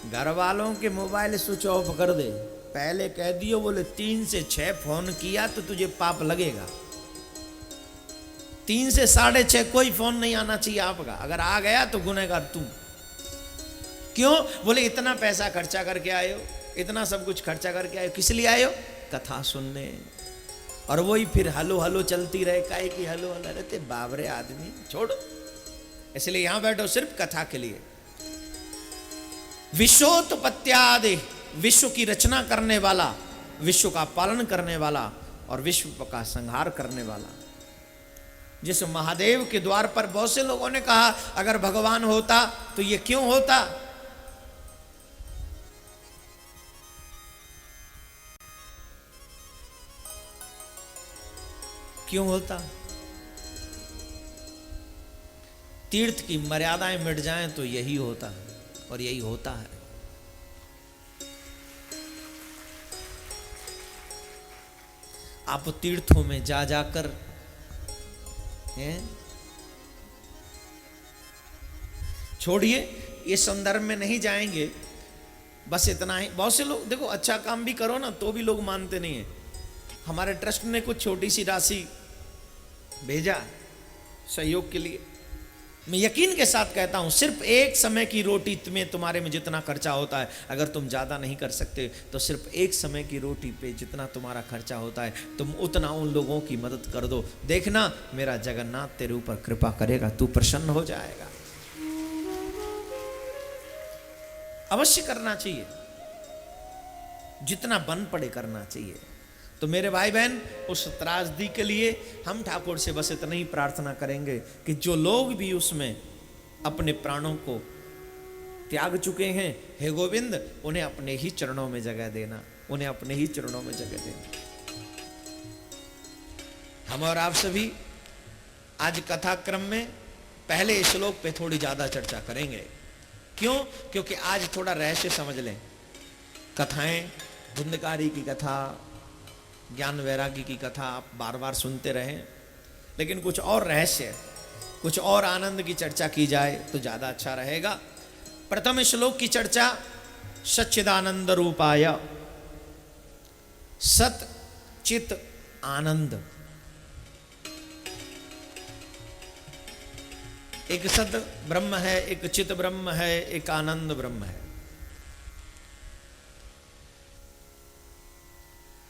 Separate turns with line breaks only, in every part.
घर वालों के मोबाइल स्विच ऑफ कर दे, पहले कह दियो बोले 3 से 6 फोन किया तो तुझे पाप लगेगा। 3 से 6:30 कोई फोन नहीं आना चाहिए आपका, अगर आ गया तो गुनहगार तू। क्यों? बोले इतना पैसा खर्चा करके आए हो, इतना सब कुछ खर्चा करके आए हो, किस लिए आए हो? कथा सुनने। और वही फिर हलो हलो चलती रहे, काहे की हलो हलो रहते बाबरे आदमी, छोड़ो। इसलिए यहां बैठो सिर्फ कथा के लिए। विश्वोत्पत्त्यादि, विश्व की रचना करने वाला, विश्व का पालन करने वाला और विश्व का संहार करने वाला। जिस महादेव के द्वार पर बहुत से लोगों ने कहा अगर भगवान होता तो ये क्यों होता? क्यों होता? तीर्थ की मर्यादाएं मिट जाएं तो यही होता है, और यही होता है। आप तीर्थों में जा जाकर छोड़िए, ये संदर्भ में नहीं जाएंगे, बस इतना ही। बहुत से लोग देखो अच्छा काम भी करो ना तो भी लोग मानते नहीं है। हमारे ट्रस्ट ने कुछ छोटी सी राशि भेजा सहयोग के लिए। मैं यकीन के साथ कहता हूं सिर्फ एक समय की रोटी में तुम्हारे में जितना खर्चा होता है, अगर तुम ज्यादा नहीं कर सकते तो सिर्फ एक समय की रोटी पे जितना तुम्हारा खर्चा होता है तुम उतना उन लोगों की मदद कर दो। देखना मेरा जगन्नाथ तेरे ऊपर कृपा करेगा, तू प्रसन्न हो जाएगा। अवश्य करना चाहिए, जितना बन पड़े करना चाहिए। तो मेरे भाई बहन, उस त्रासदी के लिए हम ठाकुर से बस इतना ही प्रार्थना करेंगे कि जो लोग भी उसमें अपने प्राणों को त्याग चुके हैं, हे गोविंद उन्हें अपने ही चरणों में जगह देना, उन्हें अपने ही चरणों में जगह देना। हम और आप सभी आज कथा क्रम में पहले श्लोक पे थोड़ी ज्यादा चर्चा करेंगे। क्यों? क्योंकि आज थोड़ा रहस्य समझ लें। कथाएं, धुंधकारी की कथा, ज्ञान वैरागी की कथा आप बार बार सुनते रहें, लेकिन कुछ और रहस्य, कुछ और आनंद की चर्चा की जाए तो ज्यादा अच्छा रहेगा। प्रथम श्लोक की चर्चा सच्चिदानंद रूपाय, सत चित आनंद। एक सत ब्रह्म है, एक चित ब्रह्म है, एक आनंद ब्रह्म है।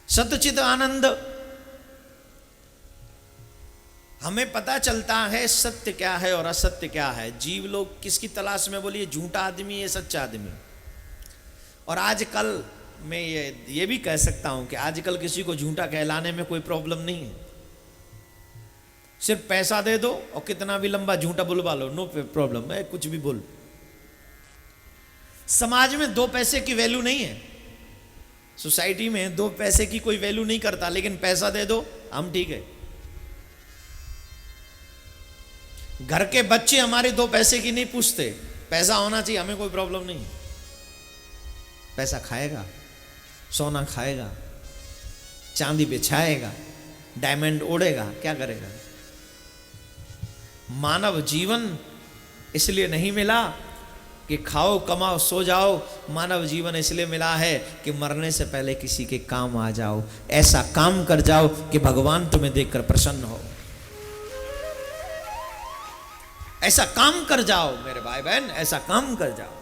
सतचित आनंद, हमें पता चलता है सत्य क्या है और असत्य क्या है। जीव लोग किसकी तलाश में? बोलिए झूठा आदमी है सच्चा आदमी। और आजकल मैं ये भी कह सकता हूं कि आजकल किसी को झूठा कहलाने में कोई प्रॉब्लम नहीं है। सिर्फ पैसा दे दो और कितना भी लंबा झूठा बुलवा लो, नो प्रॉब्लम है, कुछ भी बोल। समाज में 2 पैसे की वैल्यू नहीं है, सोसाइटी में 2 पैसे की कोई वैल्यू नहीं करता, लेकिन पैसा दे दो हम ठीक है। घर के बच्चे हमारे 2 पैसे की नहीं पूछते, पैसा होना चाहिए, हमें कोई प्रॉब्लम नहीं। पैसा खाएगा, सोना खाएगा, चांदी बिछाएगा, डायमंड ओढ़ेगा, क्या करेगा? मानव जीवन इसलिए नहीं मिला कि खाओ कमाओ सो जाओ। मानव जीवन इसलिए मिला है कि मरने से पहले किसी के काम आ जाओ, ऐसा काम कर जाओ कि भगवान तुम्हें देखकर प्रसन्न हो। ऐसा काम कर जाओ मेरे भाई बहन, ऐसा काम कर जाओ।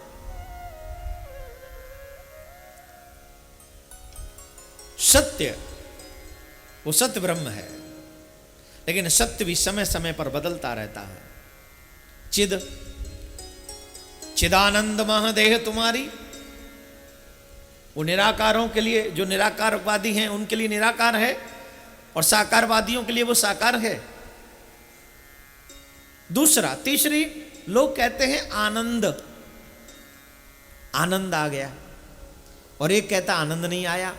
सत्य वो सत्य ब्रह्म है, लेकिन सत्य भी समय समय पर बदलता रहता है। चिद चिदानंद महादेह तुम्हारी, वो निराकारों के लिए, जो निराकारवादी हैं उनके लिए निराकार है, और साकारवादियों के लिए वो साकार है। दूसरा, तीसरी, लोग कहते हैं आनंद, आनंद आ गया, और एक कहता आनंद नहीं आया।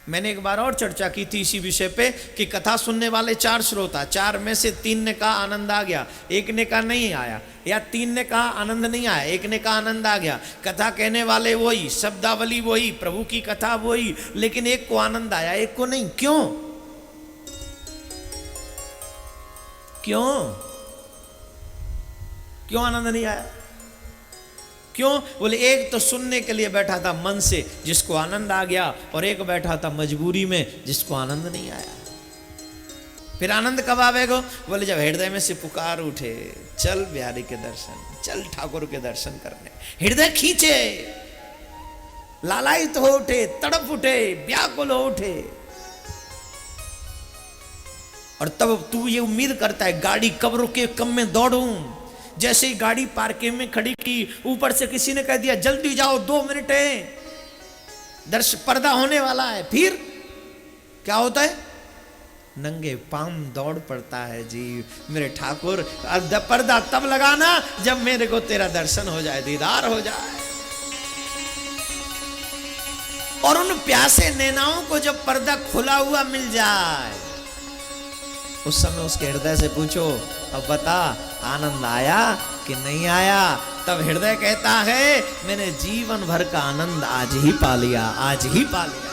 मैंने एक बार और चर्चा की थी इसी विषय पे कि कथा सुनने वाले 4 श्रोता, 4 में से 3 ने कहा आनंद आ गया, एक ने कहा नहीं आया, या 3 ने कहा आनंद नहीं आया, एक ने कहा आनंद आ गया। कथा कहने वाले वही, शब्दावली वही, प्रभु की कथा वही, लेकिन एक को आनंद आया एक को नहीं। क्यों? क्यों? क्यों आनंद नहीं आया? क्यों? बोले एक तो सुनने के लिए बैठा था मन से, जिसको आनंद आ गया, और एक बैठा था मजबूरी में, जिसको आनंद नहीं आया। फिर आनंद कब आवेगा? बोले जब हृदय में से पुकार उठे, चल बिहारी के दर्शन, चल ठाकुर के दर्शन करने, हृदय खींचे, लालायित हो उठे, तड़प उठे, व्याकुल हो उठे, और तब तू ये उम्मीद करता है गाड़ी कब रुके, कब मैं दौड़ूं। जैसे ही गाड़ी पार्किंग में खड़ी की, ऊपर से किसी ने कह दिया जल्दी जाओ 2 मिनट है, पर्दा होने वाला है, फिर क्या होता है? नंगे पांव दौड़ पड़ता है जी मेरे ठाकुर। पर्दा तब लगाना जब मेरे को तेरा दर्शन हो जाए, दीदार हो जाए। और उन प्यासे नैनाओं को जब पर्दा खुला हुआ मिल जाए, उस समय उसके हृदय से पूछो, अब बता आनंद आया कि नहीं आया? तब हृदय कहता है मैंने जीवन भर का आनंद आज ही पा लिया, आज ही पा लिया।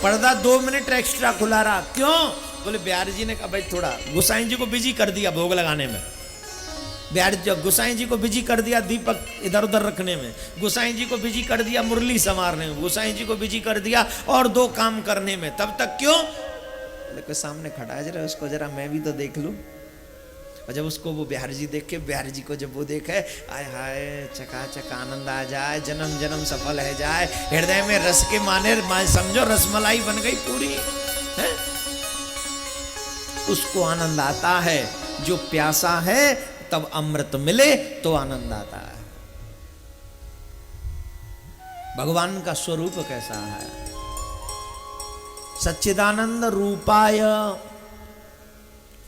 पर्दा 2 मिनट एक्स्ट्रा खुला रहा, क्यों? बोले बिहारी जी ने कहा भाई थोड़ा गोसाई जी को बिजी कर दिया भोग लगाने में, गोसाई जी को बिजी कर दिया दीपक इधर उधर रखने में, गोसाई जी को बिजी कर दिया मुरली संवारने में, गोसाई जी को बिजी कर दिया और 2 काम करने में। तब तक क्यों? लेकिन सामने खड़ा है, जरा उसको जरा मैं भी तो देख लूं। और जब उसको वो बिहारी जी देखे, बिहारी जी को जब वो देखे, आय हाय चकाचक आनंद आ जाए, जन्म जन्म सफल है जाए, हृदय में रस के माने समझो रसमलाई बन गई पूरी है? उसको आनंद आता है। जो प्यासा है तब अमृत मिले तो आनंद आता है। भगवान का स्वरूप कैसा है? सच्चिदानंद रूपाय,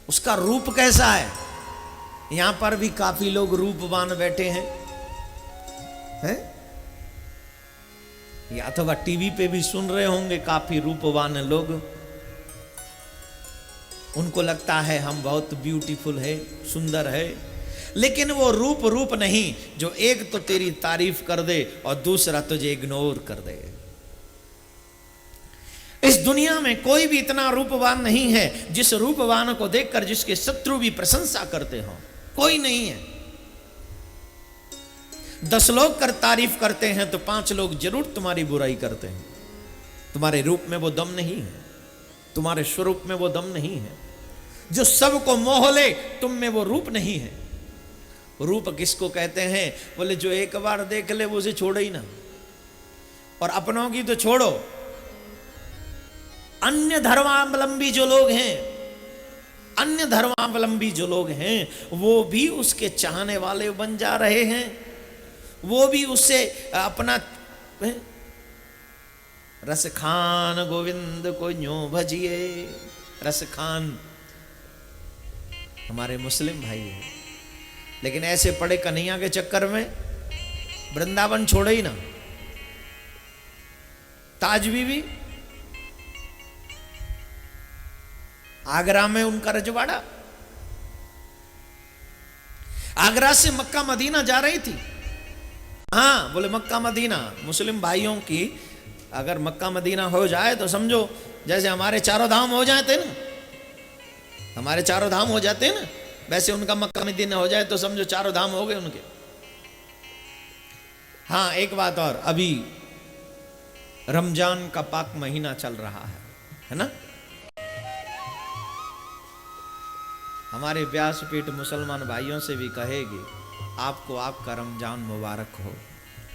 उसका रूप कैसा है? यहां पर भी काफी लोग रूपवान बैठे हैं, हैं? या तो वह टीवी पे भी सुन रहे होंगे काफी रूपवान लोग, उनको लगता है हम बहुत ब्यूटीफुल है, सुंदर है, लेकिन वो रूप नहीं जो एक तो तेरी तारीफ कर दे और दूसरा तुझे इग्नोर कर दे। इस दुनिया में कोई भी इतना रूपवान नहीं है जिस रूपवान को देखकर जिसके शत्रु भी प्रशंसा करते हो, कोई नहीं है। 10 लोग कर तारीफ करते हैं तो 5 लोग जरूर तुम्हारी बुराई करते हैं। तुम्हारे रूप में वो दम नहीं है, तुम्हारे स्वरूप में वो दम नहीं है। जो सबको मोह ले तुम में वो रूप नहीं है। रूप किसको कहते हैं? बोले जो एक बार देख ले वो उसे छोड़े ही ना। और अपनों की तो छोड़ो, अन्य धर्मावलंबी जो लोग हैं, अन्य धर्मावलंबी जो लोग हैं वो भी उसके चाहने वाले बन जा रहे हैं। वो भी उससे अपना रस खान गोविंद को न्यो भजिए। रस खान हमारे मुस्लिम भाई हैं, लेकिन ऐसे पड़े कन्हैया के चक्कर में वृंदावन छोड़े ही ना। ताज बीबी, आगरा में उनका रजवाड़ा, आगरा से मक्का मदीना जा रही थी। हाँ बोले मक्का मदीना, मुस्लिम भाइयों की अगर मक्का मदीना हो जाए तो समझो जैसे हमारे चारों धाम हो जाते ना, हमारे चारों धाम हो जाते हैं ना, वैसे उनका मक्का मदीना हो जाए तो समझो चारों धाम हो गए उनके। हाँ एक बात और, अभी रमजान का पाक महीना चल रहा है ना। हमारे व्यासपीठ मुसलमान भाइयों से भी कहेगी आपको आपका रमजान मुबारक हो,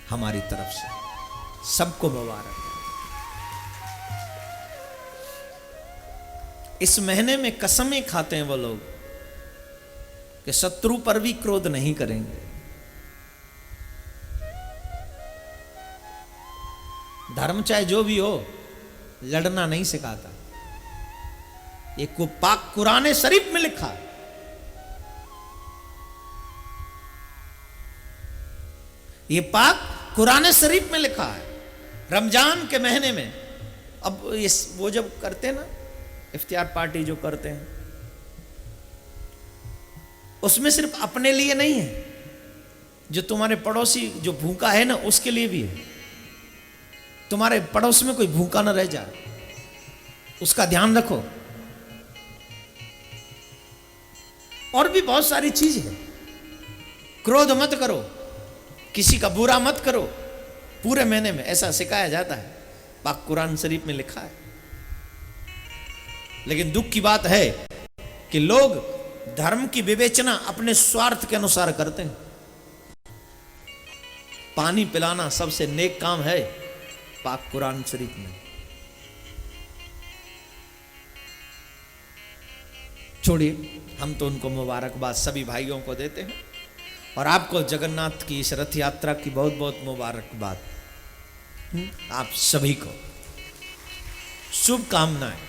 हमारी तरफ से सबको मुबारक हो। इस महीने में कसमें खाते हैं वो लोग कि शत्रु पर भी क्रोध नहीं करेंगे। धर्म चाहे जो भी हो, लड़ना नहीं सिखाता। ये को पाक कुरान शरीफ में लिखा, ये पाक कुरान शरीफ में लिखा है। रमजान के महीने में अब इस वो जब करते हैं ना, इफ्तियार पार्टी जो करते हैं, उसमें सिर्फ अपने लिए नहीं है, जो तुम्हारे पड़ोसी जो भूखा है ना उसके लिए भी है। तुम्हारे पड़ोस में कोई भूखा ना रह जाए, उसका ध्यान रखो। और भी बहुत सारी चीज है। क्रोध मत करो, किसी का बुरा मत करो पूरे महीने में, ऐसा सिखाया जाता है, पाक कुरान शरीफ में लिखा है। लेकिन दुख की बात है कि लोग धर्म की विवेचना अपने स्वार्थ के अनुसार करते हैं। पानी पिलाना सबसे नेक काम है पाक कुरान शरीफ में। छोड़िए, हम तो उनको मुबारकबाद सभी भाइयों को देते हैं, और आपको जगन्नाथ की इस रथ यात्रा की बहुत बहुत मुबारकबाद। आप सभी को शुभकामनाएं।